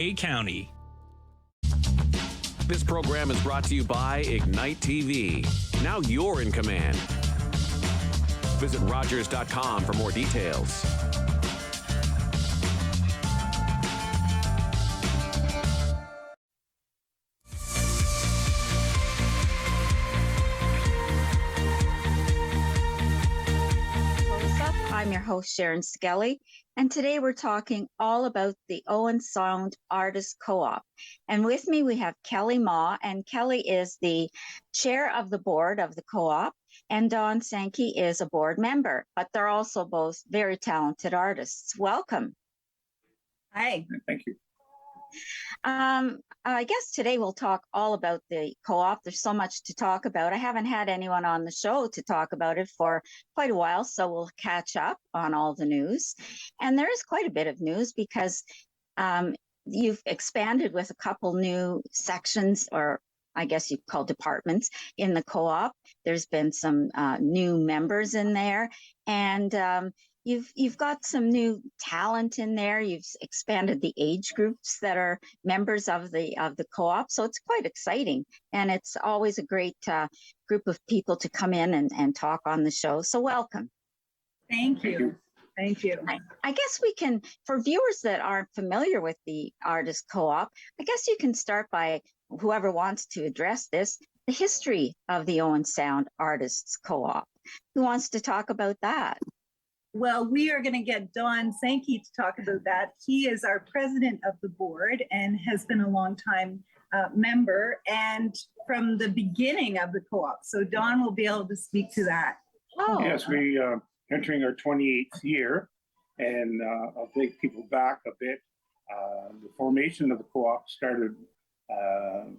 A County. This program is brought to you by Ignite TV. Now you're in command. Visit Rogers.com for more details. I'm your host, Sharen Skelly, and today we're talking all about the Owen Sound Artist Co-op. And with me, we have Kelly Ma, and Kelly is the chair of the board of the co-op, and Don Sankey is a board member, but they're also both very talented artists. Welcome. Hi. Thank you. I guess today we'll talk all about the co-op. There's so much to talk about. I haven't had anyone on the show to talk about it for quite a while, so we'll catch up on all the news. And there is quite a bit of news because you've expanded with a couple new sections, or I guess you call departments, in the co-op. There's been some new members in there, and You've got some new talent in there. You've expanded the age groups that are members of the co-op, so it's quite exciting. And it's always a great group of people to come in and talk on the show. So welcome. Thank you. Thank you. I guess we can, for viewers that aren't familiar with the artist co-op, I guess you can start by, whoever wants to address this, the history of the Owen Sound Artists Co-op. Who wants to talk about that? Well, we are going to get Don Sankey to talk about that. He is our president of the board and has been a long time member and from the beginning of the co-op. So Don will be able to speak to that. Oh. Yes, we are entering our 28th year, and I'll take people back a bit. The formation of the co-op started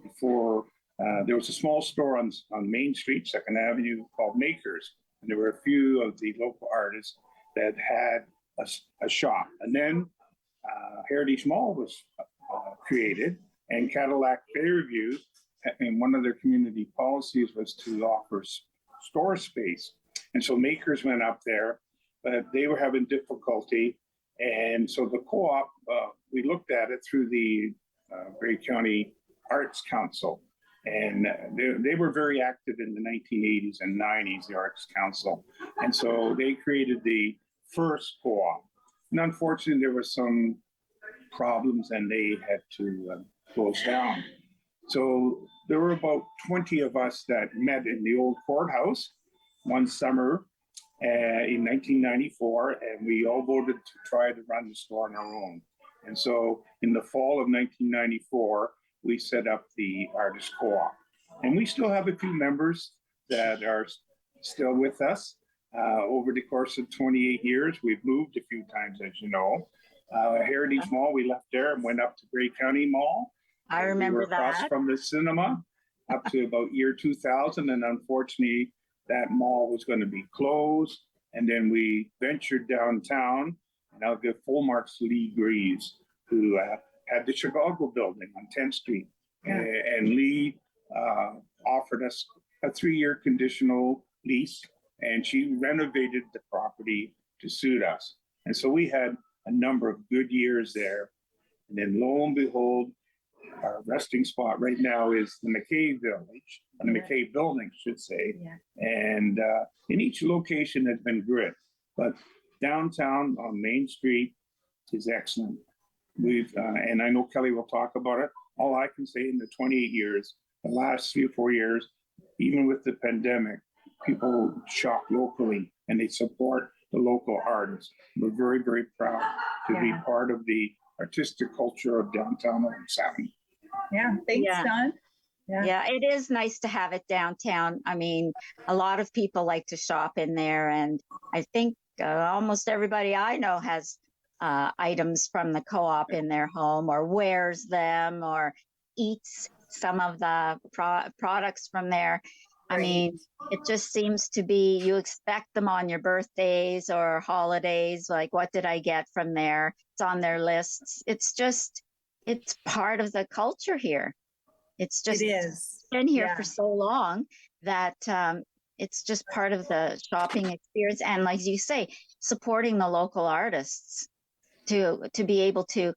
before there was a small store on Main Street, 2nd Avenue, called Makers, and there were a few of the local artists that had a shop. And then Heritage Mall was created, and Cadillac Fairview, and one of their community policies was to offer store space. And so Makers went up there, but they were having difficulty. And so the co-op, we looked at it through the Grey County Arts Council. And they were very active in the 1980s and 90s, the Arts Council. And so they created the first co-op. And unfortunately, there were some problems and they had to close down. So there were about 20 of us that met in the old courthouse one summer in 1994, and we all voted to try to run the store on our own. And so in the fall of 1994, we set up the Artist Co-op. And we still have a few members that are still with us. Over the course of 28 years, we've moved a few times, as you know. Heritage Mall, we left there and went up to Grey County Mall. I remember we were across that. from the cinema up to about year 2000. And unfortunately, that mall was going to be closed. And then we ventured downtown, and I'll give full marks to Lee Greaves, who had the Chicago building on 10th Street. Yeah. And Lee offered us a 3-year conditional lease, and she renovated the property to suit us. And so we had a number of good years there. And then lo and behold, our resting spot right now is the McKay Village, the McKay Building, I should say. Yeah. And in each location has been great. But downtown on Main Street is excellent. We've, and I know Kelly will talk about it. All I can say in the 28 years, the last 3 or 4 years, even with the pandemic, people shop locally and they support the local artists. We're very, very proud to be part of the artistic culture of downtown Owen Sound. Yeah, thanks, Yeah. Don. Yeah, it is nice to have it downtown. I mean, a lot of people like to shop in there, and I think almost everybody I know has items from the co-op in their home, or wears them, or eats some of the products from there. I mean, it just seems to be, you expect them on your birthdays or holidays. Like, what did I get from there? It's on their lists. It's just, it's part of the culture here. It's just It is. been here for so long that it's just part of the shopping experience. And like you say, supporting the local artists to be able to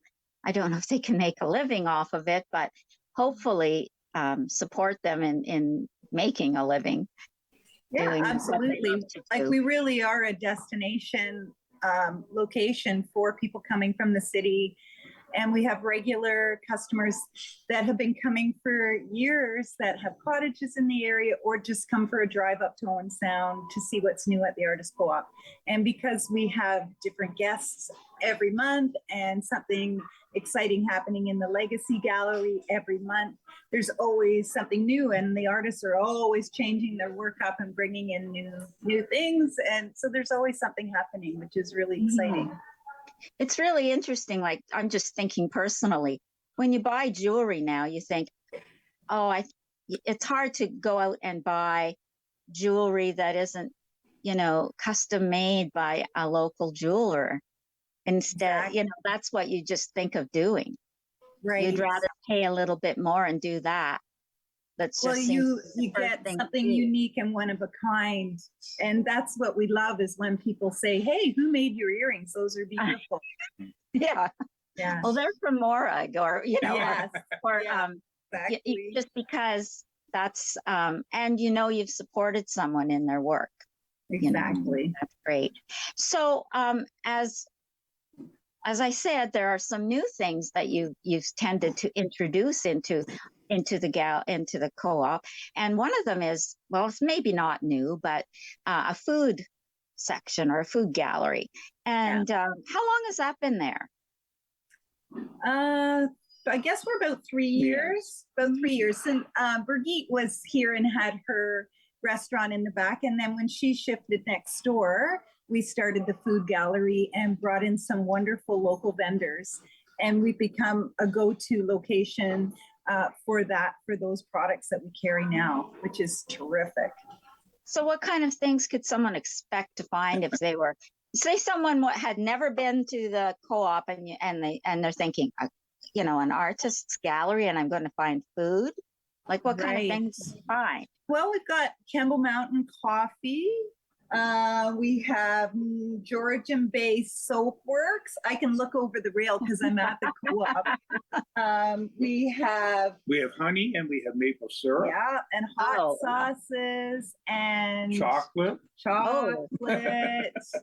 I don't know if they can make a living off of it, but hopefully support them in making a living. Yeah, doing what they absolutely. love to Like do. we really are a destination location for people coming from the city. And we have regular customers that have been coming for years that have cottages in the area or just come for a drive up to Owen Sound to see what's new at the Artist Co-op. And because we have different guests every month and something exciting happening in the Legacy Gallery every month, there's always something new, and the artists are always changing their work up and bringing in new things. And so there's always something happening, which is really exciting. It's really interesting. Like, I'm just thinking personally, when you buy jewelry now, you think, oh, it's hard to go out and buy jewelry that isn't, custom made by a local jeweler. Instead, Exactly. that's what you just think of doing. Right. You'd rather pay a little bit more and do that. That's Well, just you the first get thing to something do. unique and one of a kind. And that's what we love, is when people say, hey, who made your earrings? Those are beautiful. Yeah. Yeah. Well, they're from Morag, or Yes. or Yeah, exactly. just because that's and you've supported someone in their work. Exactly. That's great. So as I said, there are some new things that you've tended to introduce into the co-op, and one of them is, well, it's maybe not new, but a food section or a food gallery. And how long has that been there? I guess we're about 3 years. About 3 years. And Birgit was here and had her restaurant in the back, and then when she shifted next door, we started the food gallery and brought in some wonderful local vendors, and we've become a go-to location for those products that we carry now, which is terrific. So what kind of things could someone expect to find if they were, say someone had never been to the co-op and they're thinking, an artist's gallery, and I'm going to find food? Like, what kind of things can you find? Well, we've got Campbell Mountain Coffee. We have Georgian Bay Soap Works. I can look over the rail because I'm at the co-op. We have honey and we have maple syrup. Yeah, and hot sauces and chocolate.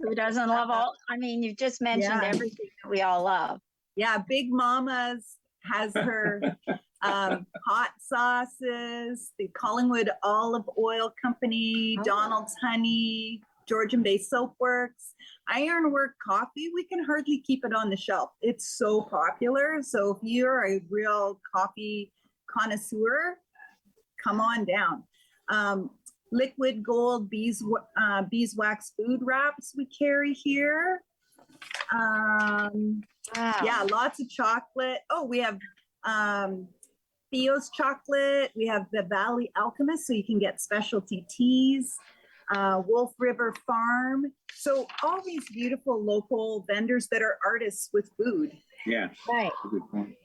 Who doesn't love all? I mean, you've just mentioned everything that we all love. Yeah, Big Mama's has her hot sauces, the Collingwood Olive Oil Company, Donald's Honey, Georgian Bay Soap Works, Ironwork Coffee. We can hardly keep it on the shelf. It's so popular. So if you're a real coffee connoisseur, come on down. Liquid Gold beeswax food wraps we carry here. Yeah, lots of chocolate. Oh, we have Theo's chocolate. We have the Valley Alchemist, so you can get specialty teas. Wolf River Farm. So all these beautiful local vendors that are artists with food. Yeah. Right.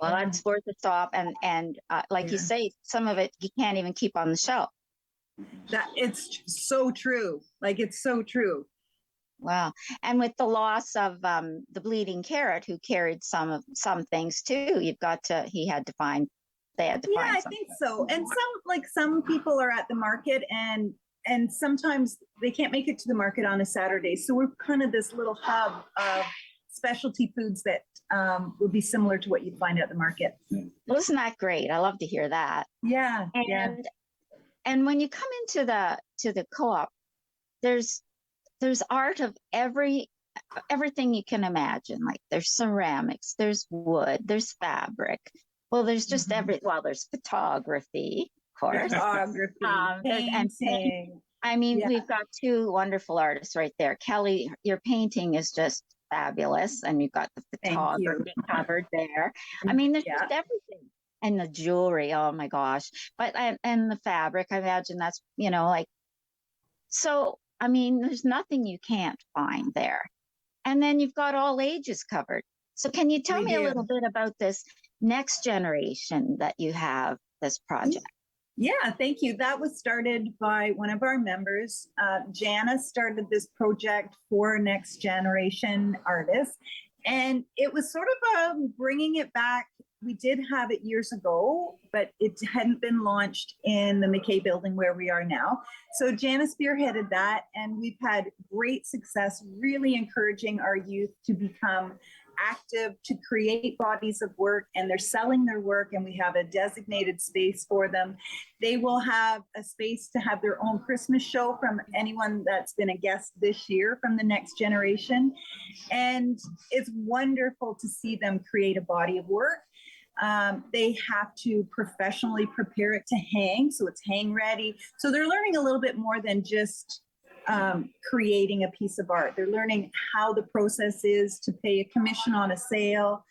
Well, that's worth a stop. And like you say, some of it you can't even keep on the shelf. That it's so true. Like, it's so true. Wow. And with the loss of the Bleeding Carrot, who carried some things too, they had to find something. I think so. And some people are at the market and sometimes they can't make it to the market on a Saturday. So we're kind of this little hub of specialty foods that would be similar to what you'd find at the market. Well, isn't that great? I love to hear that. Yeah. And when you come into the co-op, there's art of everything you can imagine. Like, there's ceramics, there's wood, there's fabric. Well, there's just there's photography, of course. Painting. I mean, we've got two wonderful artists right there. Kelly, your painting is just fabulous, and you've got the photography covered there. I mean, there's just everything. And the jewelry, oh my gosh. And the fabric, I imagine that's, so, I mean, there's nothing you can't find there. And then you've got all ages covered. So can you tell me a little bit about this next generation that you have, this project? Yeah, thank you. That was started by one of our members. Jana started this project for next generation artists. And it was sort of bringing it back. We did have it years ago, but it hadn't been launched in the McKay building where we are now. So Janice spearheaded that, and we've had great success really encouraging our youth to become active, to create bodies of work, and they're selling their work, and we have a designated space for them. They will have a space to have their own Christmas show from anyone that's been a guest this year from the next generation. And it's wonderful to see them create a body of work. They have to professionally prepare it to hang, so it's hang ready. So they're learning a little bit more than just creating a piece of art. They're learning how the process is to pay a commission on a sale,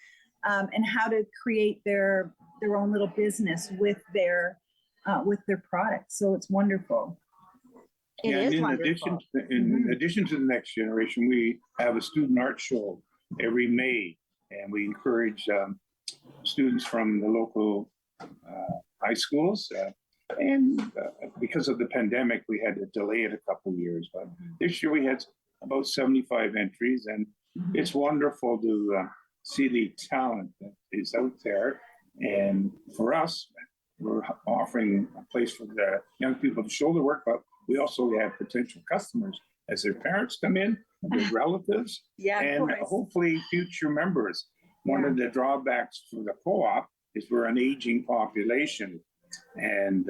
and how to create their own little business with their product. So it's wonderful. It And is in wonderful. addition to the next generation, we have a student art show every May, and we encourage students from the local high schools. And because of the pandemic, we had to delay it a couple of years. But this year we had about 75 entries, and it's wonderful to see the talent that is out there. And for us, we're offering a place for the young people to show their work, but we also have potential customers as their parents come in, their relatives, and hopefully future members. One of the drawbacks for the co-op is we're an aging population. And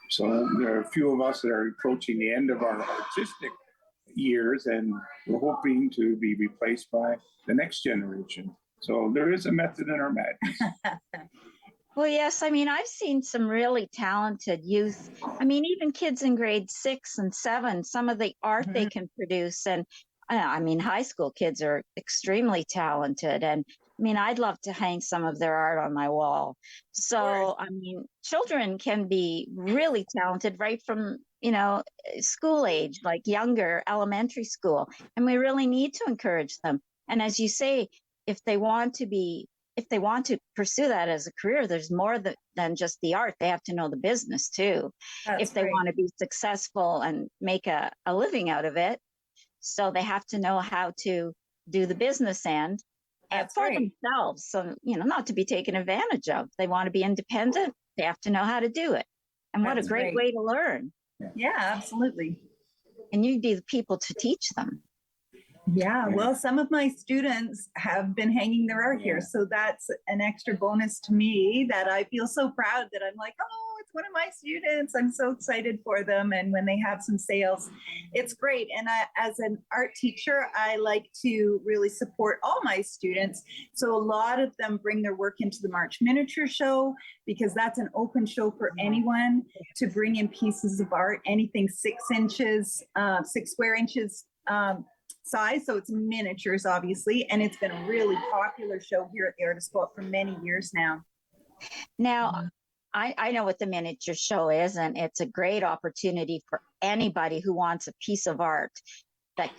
so there are a few of us that are approaching the end of our artistic years, and we're hoping to be replaced by the next generation. So there is a method in our madness. Well, yes. I mean, I've seen some really talented youth. I mean, even kids in grade 6 and 7, some of the art they can produce. And I mean, high school kids are extremely talented. And I mean, I'd love to hang some of their art on my wall. So, I mean, children can be really talented right from, school age, like younger elementary school. And we really need to encourage them. And as you say, if they want to pursue that as a career, there's more than just the art. They have to know the business too. If they want to be successful and make a living out of it. So they have to know how to do the business end for themselves. So, not to be taken advantage of. They want to be independent. They have to know how to do it. And what a great way to learn. Yeah, absolutely. And you'd be the people to teach them. Yeah, well, some of my students have been hanging their art here. So that's an extra bonus to me that I feel so proud that I'm like, oh, it's one of my students. I'm so excited for them. And when they have some sales, it's great. And as an art teacher, I like to really support all my students. So a lot of them bring their work into the March Miniature Show, because that's an open show for anyone to bring in pieces of art, anything 6 square inches, size, so it's miniatures obviously, and it's been a really popular show here at the Artist Co-op for many years now. Now, I know what the miniature show is, and it's a great opportunity for anybody who wants a piece of art that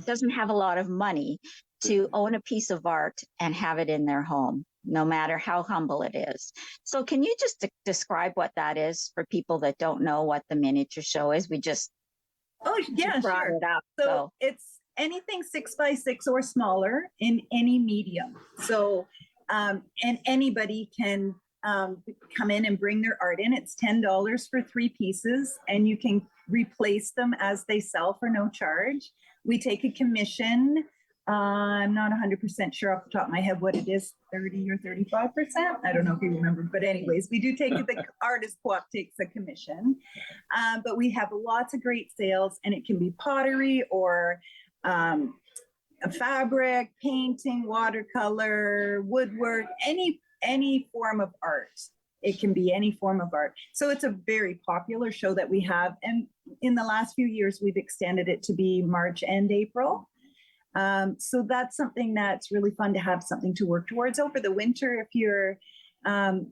doesn't have a lot of money to own a piece of art and have it in their home, no matter how humble it is. So can you just describe what that is for people that don't know what the miniature show is? We just brought it up. So it's anything 6 by 6 or smaller in any medium. So, and anybody can come in and bring their art in. It's $10 for 3 pieces, and you can replace them as they sell for no charge. We take a commission. I'm not 100% sure off the top of my head what it is, 30 or 35%. I don't know if you remember, but anyways, we do take the Artist Co-op takes a commission, but we have lots of great sales, and it can be pottery or a fabric, painting, watercolor, woodwork, any form of art. It can be any form of art. So it's a very popular show that we have. And in the last few years, we've extended it to be March and April. So that's something that's really fun to have something to work towards over the winter. If you're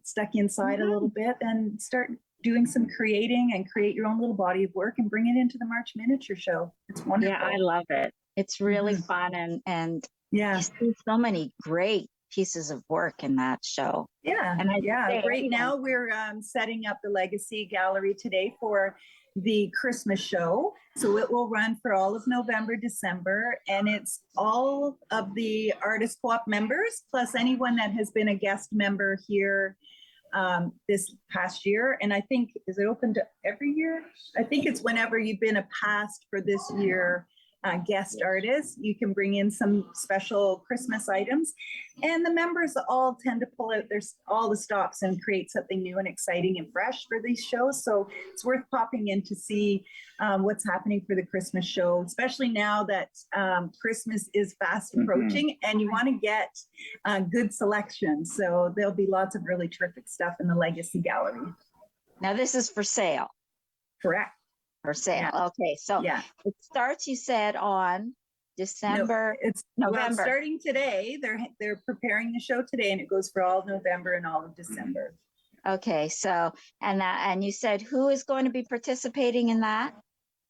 stuck inside a little bit, then start doing some creating and create your own little body of work and bring it into the March Miniature Show. It's wonderful. Yeah, I love it. It's really fun, and you see so many great pieces of work in that show. Yeah, And right now we're setting up the Legacy Gallery today for the Christmas show. So it will run for all of November, December, and it's all of the Artist Co-op members, plus anyone that has been a guest member here this past year. And I think, is it open to every year? I think it's whenever you've been a past for this year guest artist, you can bring in some special Christmas items. And the members all tend to pull out all the stops and create something new and exciting and fresh for these shows. So it's worth popping in to see what's happening for the Christmas show, especially now that Christmas is fast approaching and you want to get good selection. So there'll be lots of really terrific stuff in the Legacy Gallery. Now this is for sale. Correct. For sale. Yeah. Okay. So it starts, you said, on December. No, it's November. Well, starting today. They're preparing the show today, and it goes for all of November and all of December. Okay. So and you said who is going to be participating in that?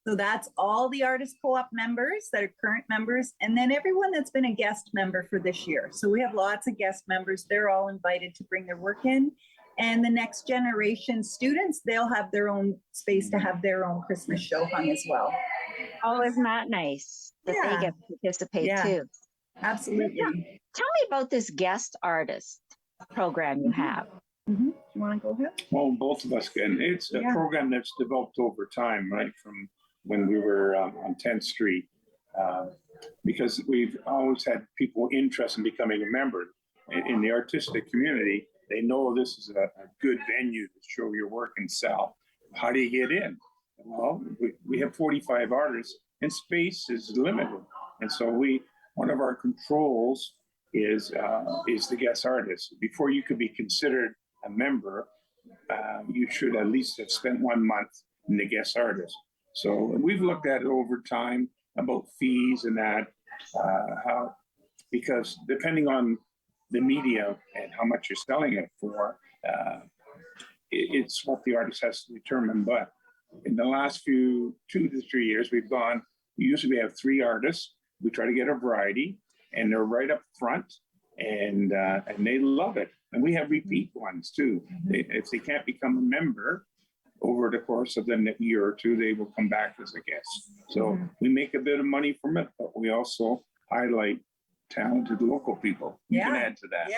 So that's all the Artist Co-op members that are current members, and then everyone that's been a guest member for this year. So we have lots of guest members. They're all invited to bring their work in. And the next generation students, they'll have their own space to have their own Christmas show hung as well. Oh, isn't that nice that they get to participate too? Absolutely. Tell me about this guest artist program you have. You want to go ahead? Well, both of us can. It's a program that's developed over time, right? From when we were on 10th Street, because we've always had people interested in becoming a member in the artistic community. They know this is a good venue to show your work and sell. How do you get in? Well, we have 45 artists and space is limited. And so one of our controls is the guest artist. Before you could be considered a member, you should at least have spent 1 month in the guest artist. So we've looked at it over time about fees and that, because depending on the media and how much you're selling it for, it's what the artist has to determine. But in the last 2 to 3 years, we usually have 3 artists. We try to get a variety, and they're right up front, and they love it. And we have repeat ones too. If they can't become a member over the course of the year or 2, they will come back as a guest. So we make a bit of money from it, but we also highlight talented local people. You can add to that.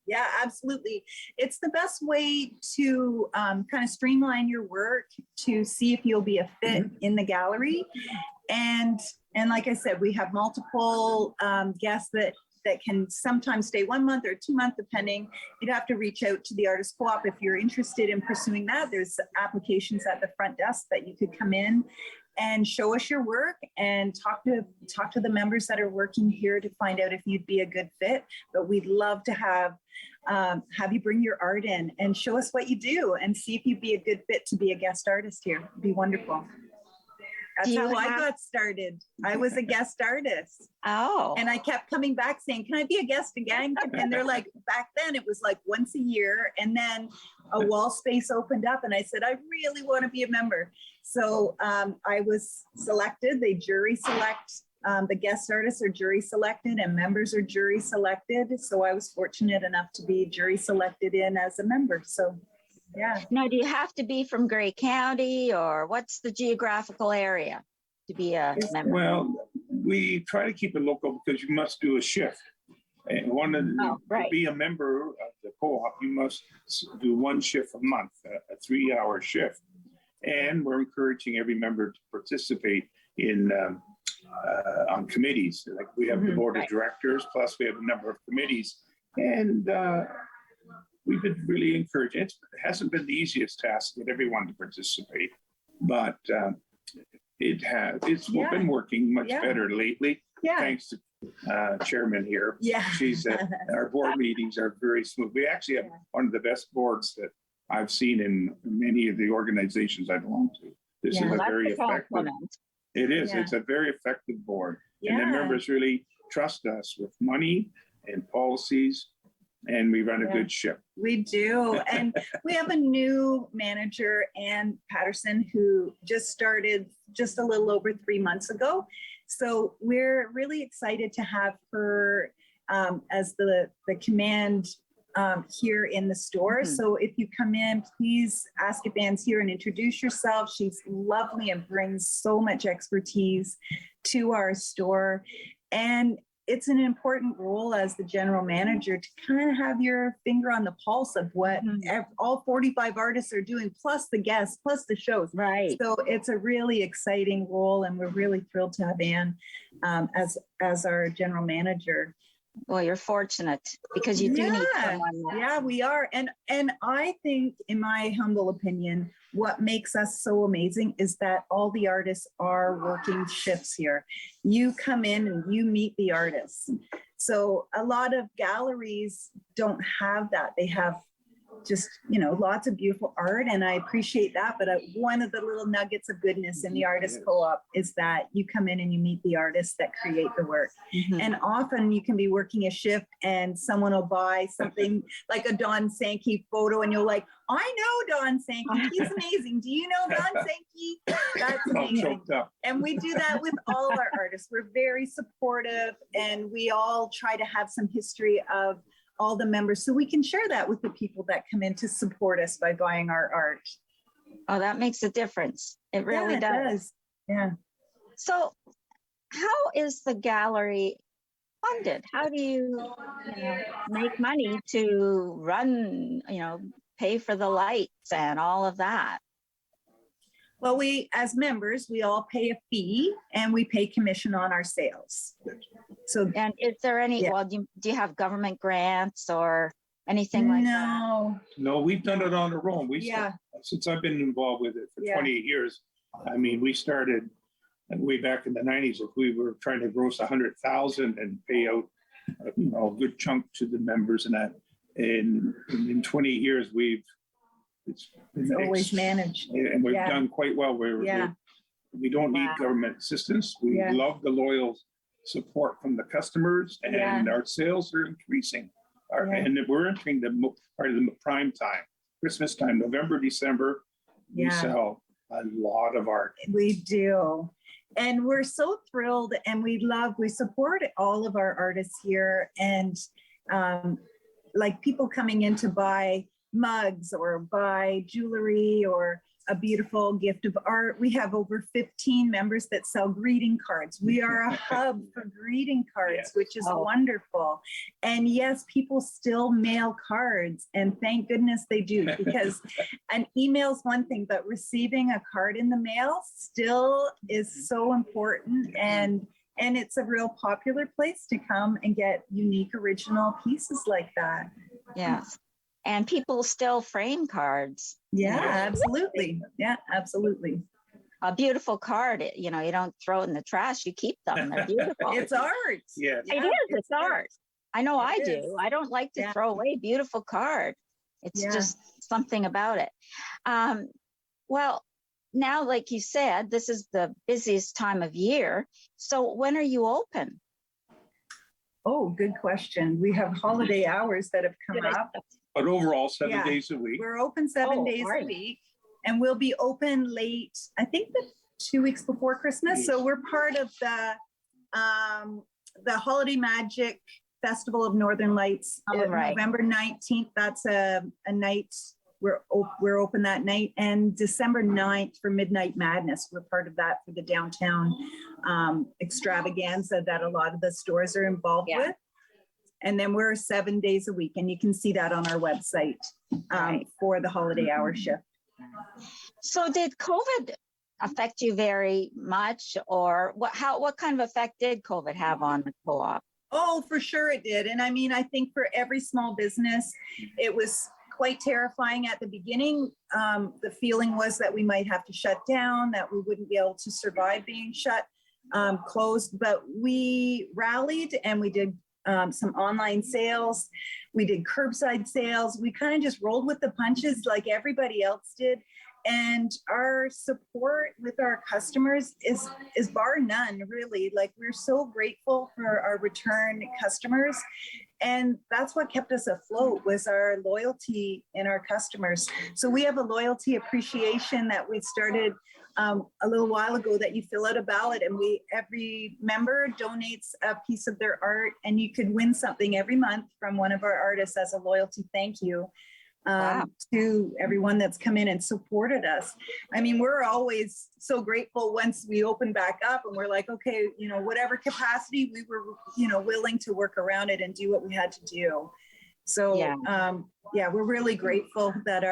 Yeah, absolutely. It's the best way to kind of streamline your work to see if you'll be a fit in the gallery. And like I said, we have multiple guests that can sometimes stay 1 month or 2 months, depending. You'd have to reach out to the Artist Co-op if you're interested in pursuing that. There's applications at the front desk that you could come in and show us your work and talk to the members that are working here to find out if you'd be a good fit. But we'd love to have you bring your art in and show us what you do and see if you'd be a good fit to be a guest artist here. It'd be wonderful. That's how I got started. I was a guest artist. Oh. And I kept coming back saying, can I be a guest again? And they're like, back then it was like once a year. And then a wall space opened up and I said, I really want to be a member. So I was selected. They jury select. The guest artists are jury selected and members are jury selected. So I was fortunate enough to be jury selected in as a member. So yeah. Now, do you have to be from Grey County or what's the geographical area to be a member? Well, we try to keep it local because you must do a shift. And to be a member of the co-op, you must do 1 shift a month, a 3-hour shift. And we're encouraging every member to participate in on committees. Like we have the board of directors, plus we have a number of committees. And we've been really encouraged. It hasn't been the easiest task to get everyone to participate, but it's been working much better lately. Thanks to Chairman here. She's our board meetings are very smooth. We actually have one of the best boards that I've seen in many of the organizations I belong to. This is a very effective. It is. It's a very effective board, and the members really trust us with money and policies. And we run a good ship. We do. And we have a new manager, Ann Patterson, who just started just a little over 3 months ago. So we're really excited to have her as the command here in the store. So if you come in, please ask if Anne's here and introduce yourself. She's lovely and brings so much expertise to our store. And it's an important role as the general manager to kind of have your finger on the pulse of what all 45 artists are doing, plus the guests, plus the shows. Right. So it's a really exciting role, and we're really thrilled to have Anne as our general manager. Well, you're fortunate because you do need someone. Yeah, we are. And I think, in my humble opinion, what makes us so amazing is that all the artists are working shifts here. You come in and you meet the artists. So a lot of galleries don't have that. They have just, lots of beautiful art, and I appreciate that. But one of the little nuggets of goodness in the artist co-op is that you come in and you meet the artists that create the work. And often you can be working a shift and someone will buy something like a Don Sankey photo, and you're like, I know Don Sankey, he's amazing. Do you know Don Sankey? That's amazing. And we do that with all our artists. We're very supportive, and we all try to have some history of all the members, so we can share that with the people that come in to support us by buying our art. Oh, that makes a difference. It really does. Yeah. So how is the gallery funded? How do you, make money to run, pay for the lights and all of that? Well, we, as members, we all pay a fee, and we pay commission on our sales. So, and is there any, do you have government grants or anything like that? No, we've done it on our own. Since I've been involved with it for 28 years. I mean, we started way back in the 90s. If we were trying to gross 100,000 and pay out, a good chunk to the members, and that, and in 20 years, it's always managed, and we've done quite well. We don't need government assistance. We love the loyal support from the customers, and our sales are increasing. And we're entering the part of the prime time, Christmas time, November, December. We sell a lot of art. We do. And we're so thrilled, and we support all of our artists here, and like people coming in to buy mugs or buy jewelry or a beautiful gift of art. We have over 15 members that sell greeting cards. We are a hub for greeting cards, which is wonderful. And yes, people still mail cards, and thank goodness they do, because an email is one thing, but receiving a card in the mail still is so important. And it's a real popular place to come and get unique, original pieces like that. Yes. And people still frame cards. Yeah, absolutely. Yeah, absolutely. A beautiful card, you don't throw it in the trash, you keep them. They're beautiful. It's art. Yeah. It is, it's art. I know I do. I don't like to throw away a beautiful card. It's just something about it. Well, now, like you said, this is the busiest time of year. So when are you open? Oh, good question. We have holiday hours that have come up. But overall, 7 days a week. We're open 7 days a week, and we'll be open late, I think, the 2 weeks before Christmas. So we're part of the Holiday Magic Festival of Northern Lights. November 19th, that's a night. We're open that night, and December 9th for Midnight Madness. We're part of that for the downtown extravaganza that a lot of the stores are involved with. And then we're 7 days a week, and you can see that on our website for the holiday hour shift. So did COVID affect you very much, or what kind of effect did COVID have on the co-op? Oh, for sure it did. And I mean, I think for every small business, it was quite terrifying at the beginning. The feeling was that we might have to shut down, that we wouldn't be able to survive being closed, but we rallied, and we did some online sales. We did curbside sales. We kind of just rolled with the punches like everybody else did. And our support with our customers is bar none, really. Like, we're so grateful for our return customers. And that's what kept us afloat, was our loyalty in our customers. So we have a loyalty appreciation that we started a little while ago that you fill out a ballot, and every member donates a piece of their art, and you could win something every month from one of our artists as a loyalty thank you. Wow. To everyone that's come in and supported us. I mean, we're always so grateful once we open back up and we're like, okay, you know, whatever capacity we were, you know, willing to work around it and do what we had to do. So yeah, we're really grateful that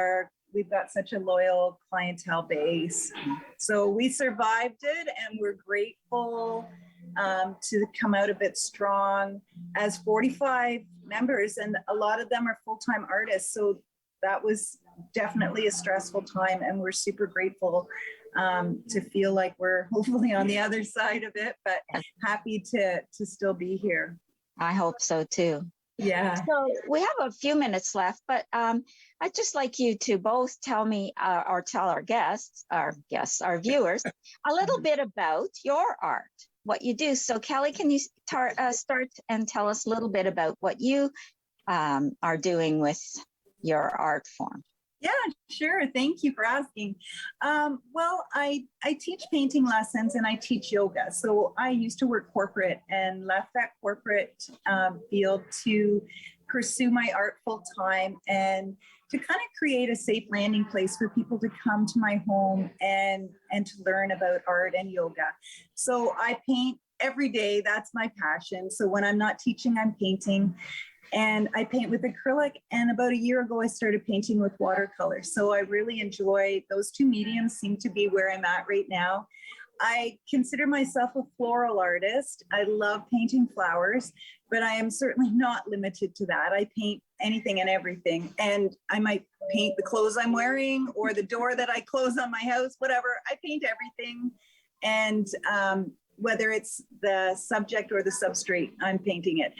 we've got such a loyal clientele base. So we survived it, and we're grateful to come out of it strong as 45 members, and a lot of them are full-time artists. So that was definitely a stressful time, and we're super grateful to feel like we're hopefully on the other side of it, but happy to still be here. I hope so too. Yeah. So we have a few minutes left, but I'd just like you to both tell me or tell our viewers, a little bit about your art, what you do. So Kelly, can you start and tell us a little bit about what you are doing with your art form? Yeah, sure. Thank you for asking. Well, I teach painting lessons and I teach yoga. So I used to work corporate and left that corporate field to pursue my art full time and to kind of create a safe landing place for people to come to my home and to learn about art and yoga. So I paint every day. That's my passion. So when I'm not teaching, I'm painting. And I paint with acrylic, and about a year ago, I started painting with watercolor. So I really enjoy those two mediums, seem to be where I'm at right now. I consider myself a floral artist. I love painting flowers, but I am certainly not limited to that. I paint anything and everything. And I might paint the clothes I'm wearing or the door that I close on my house, whatever. I paint everything. And whether it's the subject or the substrate, I'm painting it.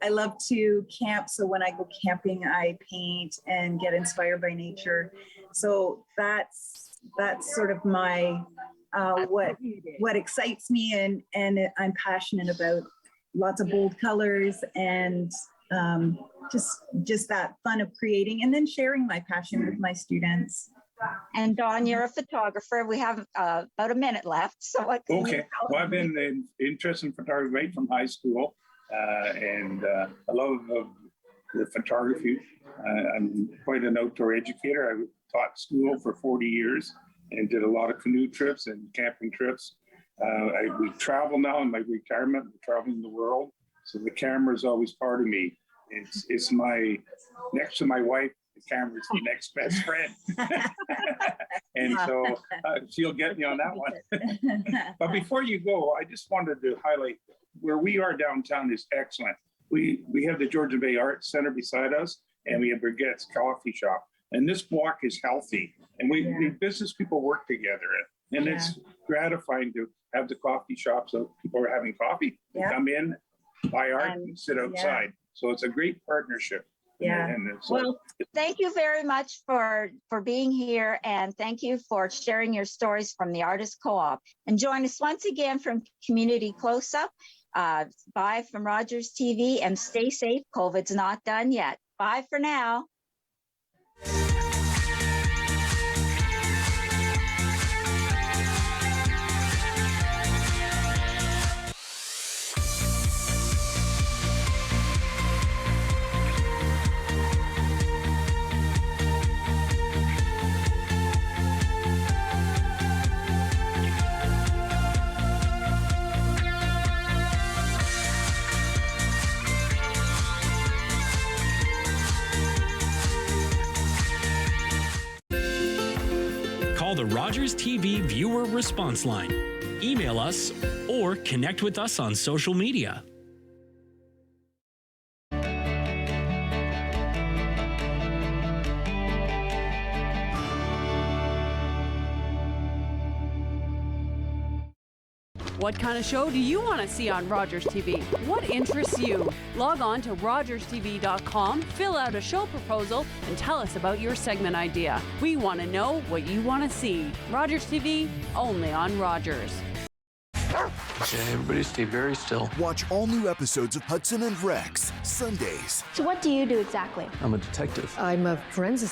I love to camp. So when I go camping, I paint and get inspired by nature. So that's sort of my, what excites me and I'm passionate about. Lots of bold colors and just that fun of creating and then sharing my passion with my students. And Dawn, you're a photographer. We have about a minute left. So what can you tell Well, us? I've been interested in photography right from high school. And I love the photography. I'm quite an outdoor educator. I taught school for 40 years and did a lot of canoe trips and camping trips. We travel now in my retirement, traveling the world. So the camera is always part of me. It's my, next to my wife, the camera is my next best friend. And so she'll get me on that one. But before you go, I just wanted to highlight where we are downtown is excellent. We have the Georgian Bay Arts Center beside us, and we have Brigette's Coffee Shop. And this block is healthy, and the business people work together. And it's gratifying to have the coffee shop so people are having coffee. They come in, buy art, and sit outside. So it's a great partnership. Yeah. Well, thank you very much for being here, and thank you for sharing your stories from the Artist Co-op. And join us once again from Community Close-Up. Bye from Rogers TV, and stay safe. COVID's not done yet. Bye for now. Call the Rogers TV viewer response line. Email us or connect with us on social media. What kind of show do you want to see on Rogers TV? What interests you? Log on to rogerstv.com, fill out a show proposal, and tell us about your segment idea. We want to know what you want to see. Rogers TV, only on Rogers. Okay, everybody stay very still. Watch all new episodes of Hudson and Rex, Sundays. So what do you do exactly? I'm a detective. I'm a forensic.